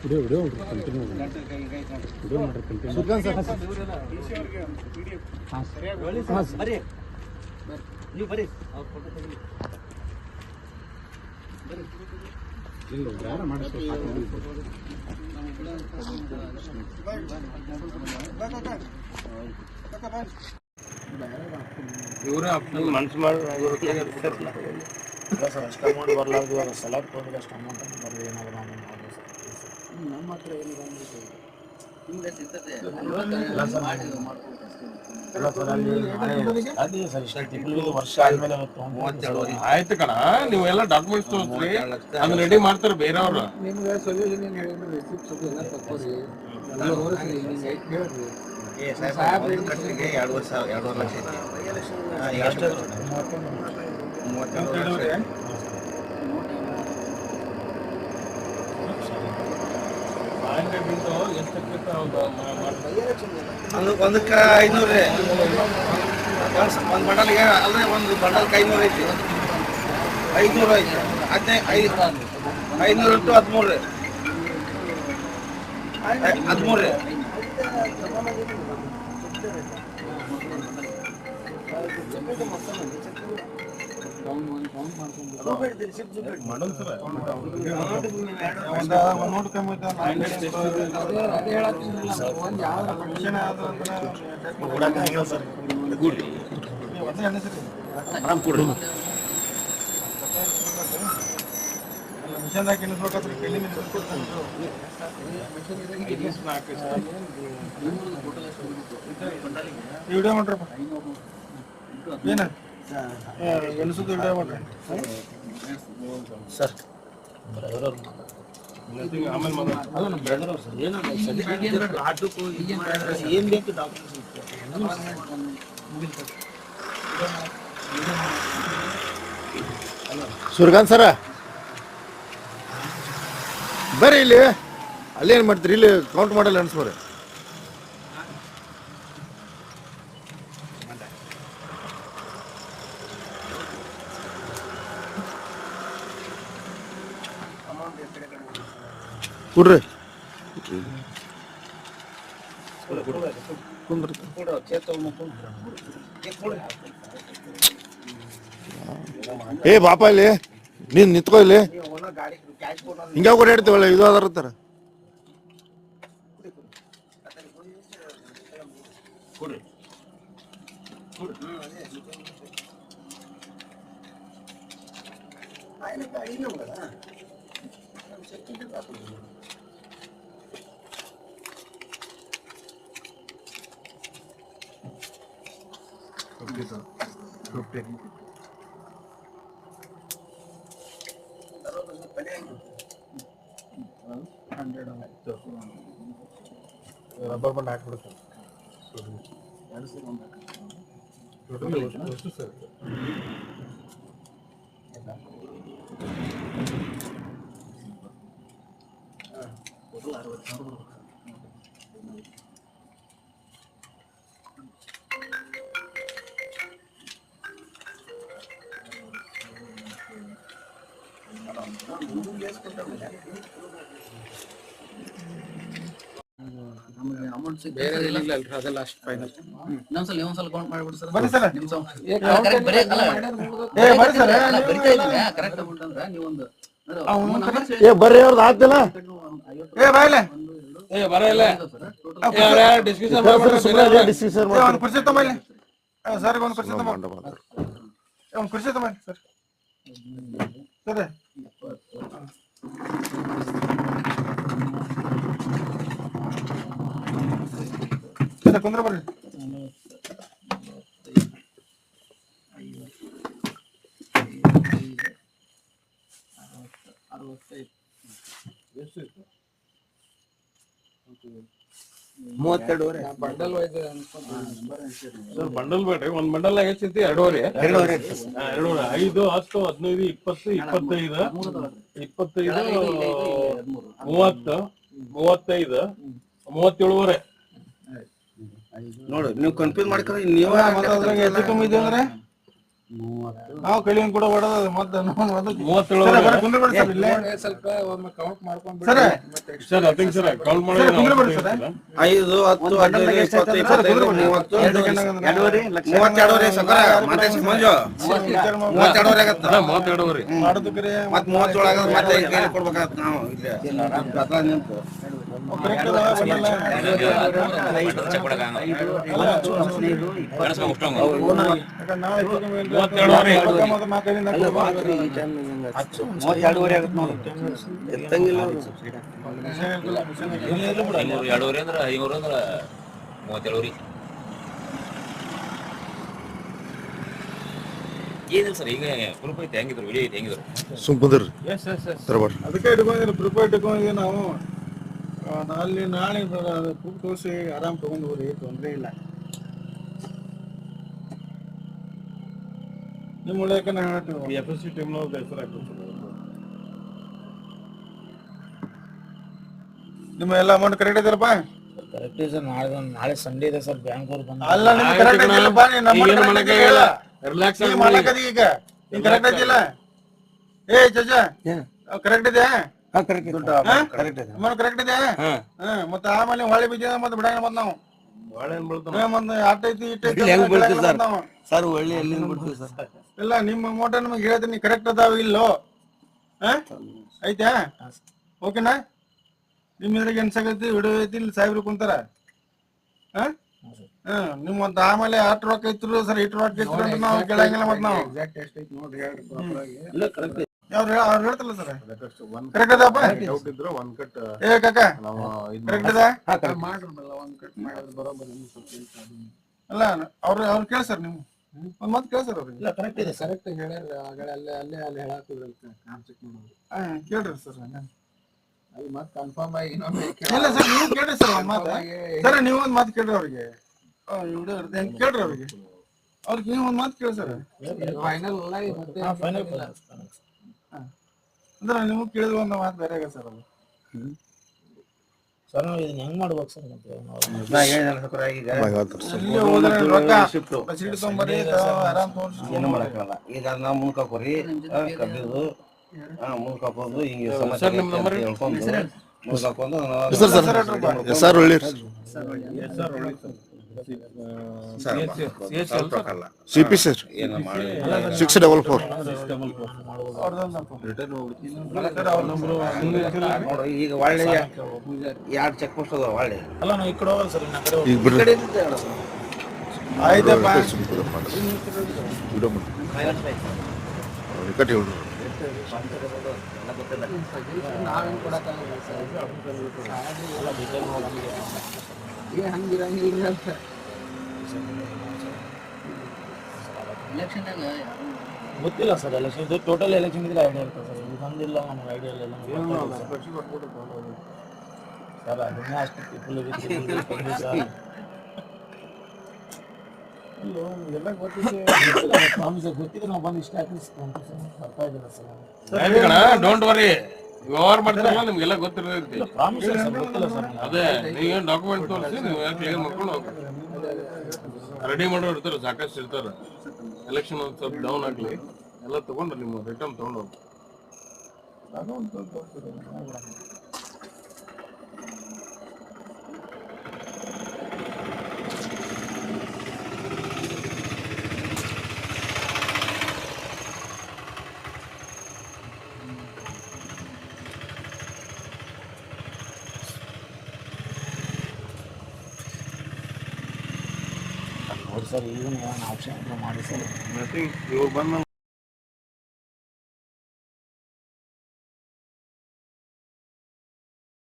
video continue video ಮಾಡ್ರಿ continue Sultan sir ಹಾಂ ಹಾಂ ಬರ್ರಿ ನೀವು ಬರ್ರಿ ಅವ್ರ ಫೋಟೋ ತೆಗಿ ಬರ್ರಿ ಇಲ್ಲ ಯಾರು ಮಾಡಿಸ್ತಾರೆ ಇವರೇ ಮನ್ಸು ಮಾಡಿ ಸರ್ ಅಷ್ಟು ಅಮೌಂಟ್ ಬರಲಾರ್ದು ಇವಾಗ ಸೆಲೆಕ್ಟ್ ಹೋದ್ರೆ ಅಷ್ಟು ಅಮೌಂಟ್ ಬರಲಿ ಏನಾದರೂ ನಮ್ಮ ಹತ್ರ ಏನಿದೆ ಅದೇ ಸರ್ ಇಷ್ಟ ತಿಂಗಳು ವರ್ಷ ಆದ್ಮೇಲೆ ಆಯ್ತು ಕಣ ನೀವು ಎಲ್ಲ ಡಾಕ್ಯುಮೆಂಟ್ಸ್ ತೋರಿಸ್ರಿ ಅದನ್ನ ರೆಡಿ ಮಾಡ್ತಾರೆ ಬೇರೆಯವರು ನಿಮ್ಗೆ ಸೊಲ್ಯೂಷನ್ ರೆಸಿಪ್ಟ್ ಎಲ್ಲ ತಗೋರಿ ಒಂದಕ್ಕೆ 500 ರೀ ಒಂದು ಬಂಡಲ್ಗೆ ಅಲ್ಲದೆ ಒಂದು ಬಂಡಲ್ಗೆ 500 ಐತಿ 500 ಐತಿ 500 ಇಂಟು 13 ರೀ 13 ರೀ ವಿಡಿಯೋ ಮಾಡ್ರಪ್ಪ ಏನ ಎನಿಸುದು ವಿಡಿಯೋ ಮಾಡ್ರಿ ಸರ್ ಆಮೇಲೆ ನಮ್ಮ ಬ್ರದರ್ ಅವ್ರು ಸರ್ ಏನು ಬೇಕು ಸುರ್ಗಾನ್ ಸರ ಬರ್ರಿ ಇಲ್ಲಿ ಅಲ್ಲೇನು ಮಾಡ್ತೀರಿ ಇಲ್ಲಿ ಕೌಂಟ್ ಮಾಡಲ್ಲ ಅನ್ಸ್ಬರ್ರಿ ಕೊಡ್ರಿ ಏ ಬಾಪ ಇಲ್ಲಿ ನೀನ್ ನಿಂತ್ಕೋ ಇಲ್ಲಿ ಹಿಂಗ ಓಡಾಡ್ತೀವಲ್ಲ ಇದು ಅದರ್ತಾರ ರಬ್ಬರ್ ಬಂಡ್ ಹಾಕ್ಬಿಡುತ್ತೆ ಅದೆಲ್ಲ ಅಷ್ಟು ಫೈನಲ್ ಇನ್ನೊಂದ್ಸಲ ಕೌಂಟ್ ಮಾಡ್ಬಿಡಿ ಸರ್ ಬನ್ನಿ ಸರ್ ಬರ್ರಿ ಅವ್ರದ್ದು ಆಗ್ತಿಲ್ಲ ಏ ಬಾಯ್ಲೆ ಏ ಬರಲ್ಲ ಡಿಸ್ಕಷನ್ ಒಂದು ಕುರ್ಚಿ ತಗೊಂಬಲ್ಲಿ ಸರ್ ಒಂದು ಕುರ್ಚಿ ತಗೊಂಬ ಒಂದು ಕುರ್ಚಿ ತಗೊಂಬಲ್ಲಿ ಸರ್ ಸರಿ ಸರಿ ಕುಂದ್ರ ಬರ್ರಿ ಬಂಡಲ್ ಬೇಡ್ರಿ ಒಂದ್ ಬಂಡಲ್ ಎಷ್ಟಿತ್ತು 2.5 5 10 15 20 25 30 35 37 ನೋಡಿ ನೀವು ಕನ್ಫ್ಯೂಸ್ ಮಾಡ್ಕೊಂಡ್ರೆ ನೀವು ಹೆಚ್ಚು ಕಮ್ಮಿ ಇದೆ ಅಂದ್ರೆ ನಾವು ಕೈಲಿಂದ ಕೂಡ ಹೊಡೆದ ಮತ್ತೆ 37 ಸರ್ ಬರೀ ಕುಂದ್ರಬೇಡಿ ಸರ್ ಇಲ್ಲೇ ಸ್ವಲ್ಪ ಒಮ್ಮೆ ಕೌಂಟ್ ಮಾಡ್ಕೊಂಡು ಸರ್ ಸರ್ ಅದಕ್ಕೆ ಸರ್ ಕೌಂಟ್ ಮಾಡಿ ಸರ್ ಕುಂದ್ರಬೇಡಿ ಸರ್ 5 10 15 20 25 30 32 ಸಕರ ಮಾತಾಡ್ಸಿ ಮಂಜು 32 ಆಗತ್ತ 32 ಮಾಡೋದಕ್ಕೆ ಮತ್ತೆ 37 ಆಗತ್ತ ಮತ್ತೆ ಕೈಲಿ ಕೊಡ್ಬೇಕಾಗತ್ತ ನಾವು ಇಲ್ಲಿ ಕತ್ಲ ನಿಂತು ಕರೆಕ್ಟ್ ಅದ ಎತ್ತಂಗಿಲ್ಲ ಎರಡೂವರೆ ಅಂದ್ರೆ 500 ಅಂದ್ರೆ 37 ಏನಿಲ್ಲ ಸರ್ ಈಗ ಗ್ರೂಪ್ ಐತೆ ಹೆಂಗಿದ್ರು ವಿಡಿಯೋ ಐತೆ ಹೆಂಗಿದ್ರು ಸುಂಪುದ್ರಿ ಅದಕ್ಕೆ ಇಟ್ಕೊಂಡಿದ್ರು ಪ್ರಿಪೇರ್ ಇಟ್ಕೊಂಡಿದ್ವಿ ನಾವು ಅಲ್ಲಿ ನಾಳೆ ಪ್ರೂಫ್ ತೋರಿಸಿ ಆರಾಮ್ ತಗೊಂಡು ಹೋಗ್ರಿ ತೊಂದರೆ ಇಲ್ಲ ನಿಮ್ಮ ಒಳ್ಳೆಯಕ್ಕೆ ನಾವು ಹೇಳ್ತೀವಿ FSC ಟೀಮ್ನವ್ರು ಹೆಸರು ಹಾಕ್ತಾರೆ ನಿಮ್ಮ ಎಲ್ಲ ಅಮೌಂಟ್ ಕರೆಕ್ಟ್ ಇದೆಯಲ್ಲಪ್ಪ ಕರೆಕ್ಟ್ ಸರ್ ನಾಳೆ ಸಂಡೇ ಇದೆ ಸರ್ ಬ್ಯಾಂಕ್ ಅವ್ರು ಬಂದು ಅಲ್ಲ ನಿಮ್ಗೆ ಕರೆಕ್ಟ್ ಇದೆಯಲ್ಲಪ್ಪ ಏನು ಮಾಡಕ್ಕಾಗಲ್ಲ ರಿಲ್ಯಾಕ್ಸ್ ಆಗಿ ಮಾಡಕದಿ ಈಗ ನೀನ್ ಕರೆಕ್ಟ್ ಐತಿಲ್ಲ ಏ ಚಚಾ ಕರೆಕ್ಟ್ ಇದೆ ಕರೆಕ್ಟ್ ಇದೆ ಮತ್ತೆ ಆಮೇಲೆ ಹೊಳೆ ಬಿದ್ದ ಮತ್ತೆ ಬಿಡಂಗ ಬಂದ್ ನಾವು ಬಾಳೆಹಣ್ಣು ಬೀಳ್ತಾವ ಮತ್ತೆ ಆಟೈತಿ ಇಟ್ಟೈತಿ ಸರ್ ಒಳ್ಳೆ ಎಲ್ಲಿಂದ ಬಿಡ್ತೀವಿ ಸರ್ ಇಲ್ಲ ನಿಮ್ಮ ಅಮೌಂಟ್ ನಿಮಗೆ ಹೇಳ್ತೀನಿ ಕರೆಕ್ಟ್ ಅದಾವ ಇಲ್ಲೋ ಐತಾ ಓಕೆನಾ ನಿಮ್ಮ ಎದುರಿಗೆ ಅನ್ಸಾಕೈತಿ ವಿಡಿಯೋ ಐತಿ ಇಲ್ಲಿ ಸಾಹೇಬ್ರು ಕುಂತಾರ ನಿಮ್ ಮತ್ತೆ ಆಮೇಲೆ ಅಷ್ಟು ರೊಕ್ಕ ಐತ್ರು ಸರ್ ಇಟ್ಟು ರೊಕ್ಕ ಐತ್ರು ಅಂತ ನಾವು ಕೇಳಂಗಿಲ್ಲ ಮತ್ತೆ ನಾವು ಅವ್ರು ಹೇಳ್ತಲ್ಲ ಸರ್ ಕರೆಕ್ಟ್ ಅದಪ್ಪ ಏ ಕಾಕ ಕರೆಕ್ಟ್ ಅದ ಅಲ್ಲ ಅವ್ರು ಕೇಳ ಸರ್ ನೀವು ಒಂದ್ ಮಾತು ಕೇಳ ಸರ್ ಅವ್ರಿಗೆ ಕರೆಕ್ಟ್ ಇದೆ ಸರ್ ಕರೆಕ್ಟ್ ಹೇಳ್ಯಾರ ಅಲ್ಲೇ ಹೇಳಾಕಿದ್ರಲ್ಲ ಕಾನ್ಸೆಪ್ಟ್ ಮಾಡೋದು ಕೇಳ್ರಿ ಸರ್ ಅಲ್ಲಿ ಮತ್ತೆ ಕನ್ಫರ್ಮ್ ಆಗಿ ಇಲ್ಲ ಸರ್ ನೀವು ಕೇಳ್ರಿ ಸರ್ ಒಂದ್ ಮಾತು ಸರ್ ನೀವು ಒಂದ್ ಮಾತು ಕೇಳ್ರಿ ಅವ್ರಿಗೆ ಕೇಳ್ರಿ ಅವ್ರಿಗೆ ನೀವು ಒಂದ್ ಮಾತು ಕೇಳಿ ಸರ್ ಫೈನಲ್ ಫೈನಲ್ ಅಂದ್ರೆ ನೀವು ಕೇಳಿದ ಒಂದು ಮಾತು ಬೇರೆ ಆಗ ಸರ್ ಅದು ಸರ್ ನಾವು ಇದನ್ನ ಹೆಂಗ್ ಮಾಡ್ಬೇಕು ಸರ್ ಮತ್ತೆ ಇಲ್ಲಿ ಹೋದ್ರೆ ರೊಕ್ಕ ಸೀಟ್ ತೊಗೊಂಬರ್ರಿ ಆರಾಮ್ ತೋರಿಸಿ ಏನು ಮಾಡಕ್ಕಲ್ಲ ಈಗ ನಾವು ಮುನ್ಕೋರಿ ಕಬ್ಬಿದು ಮುನ್ಕೋಬೋದು ಹಿಂಗೆ ಸರ್ ನಿಮ್ಮ ನಂಬರ್ ಹೇಳ್ಕೊಂಡು ಮುನ್ಕೊಂಡು ಸರ್ ಒಳ್ಳೆ CP ಸರ್ 644 ಈಗ ಒಳ್ಳೆ 2 ಚೆಕ್ ಪೋಸ್ಟ್ ಅದಾವ ಒಳ್ಳೆ ಅಲ್ಲ ನಾವು ಈ ಕಡೆ ಹೋಗಲ್ಲ ಸರ್ ಇನ್ನ ಕಡೆ ಈಗ ಬಿಡ್ರಿ ಆಯ್ತಪ್ಪ ಕಟ್ಟಿ ಹೋಗಿ ಹಂಗಿರಂಗಿಲ್ಲ ಗೊತ್ತಿಲ್ಲ ಸರ್ ಎಲೆಕ್ಷನ್ ಇದು ಟೋಟಲ್ ಎಲೆಕ್ಷನ್ ಇದ್ರೆ ಐಡಿಯಾ ಇರ್ತದೆ ಸರ್ ಇದು ಬಂದಿಲ್ಲ ನಮ್ಗೆ ಐಡಿಯಾ ಇಲ್ಲ ಸರ್ ಅದನ್ನೇ ಅಷ್ಟು ಪೀಪಲ್ ಎಲ್ಲ ಗೊತ್ತಿದ್ರೆ ನಾವು ಬಂದು ಇಷ್ಟ ಬರ್ತಾ ಇದ್ದಿಲ್ಲ ಸರ್ ಡೋಂಟ್ ವರಿ ವ್ಯವಹಾರ ಮಾಡ್ತಾರಲ್ಲ ನಿಮ್ಗೆಲ್ಲ ಗೊತ್ತಿರ್ತೈತಿ ಪ್ರಾಮಿಸ್ ಸರ್ ಗೊತ್ತಿಲ್ಲ ಸರ್ ಅದೇ ನೀವೇನು ಡಾಕ್ಯುಮೆಂಟ್ ತೋರಿಸಿ ನೀವು ಕ್ಲಿಯರ್ ಮಾಡ್ಕೊಂಡು ಹೋಗ್ಬೇಕು ರೆಡಿ ಮಾಡೋರು ಇರ್ತಾರೆ ಸಾಕಷ್ಟು ಇರ್ತಾರೆ ಎಲೆಕ್ಷನ್ ಒಂದು ಸ್ವಲ್ಪ ಡೌನ್ ಆಗಲಿ ಎಲ್ಲ ತಗೊಂಡು ನಿಮ್ಮ ರಿಟರ್ನ್ ತಗೊಂಡು ಹೋಗ್ಬೇಕು ಸರ್ ಈಗ ಆಪ್ಷನ್ ಮಾಡಿ ಸರ್ ನಥಿಂಗ್ ಇವ್ರು ಬಂದ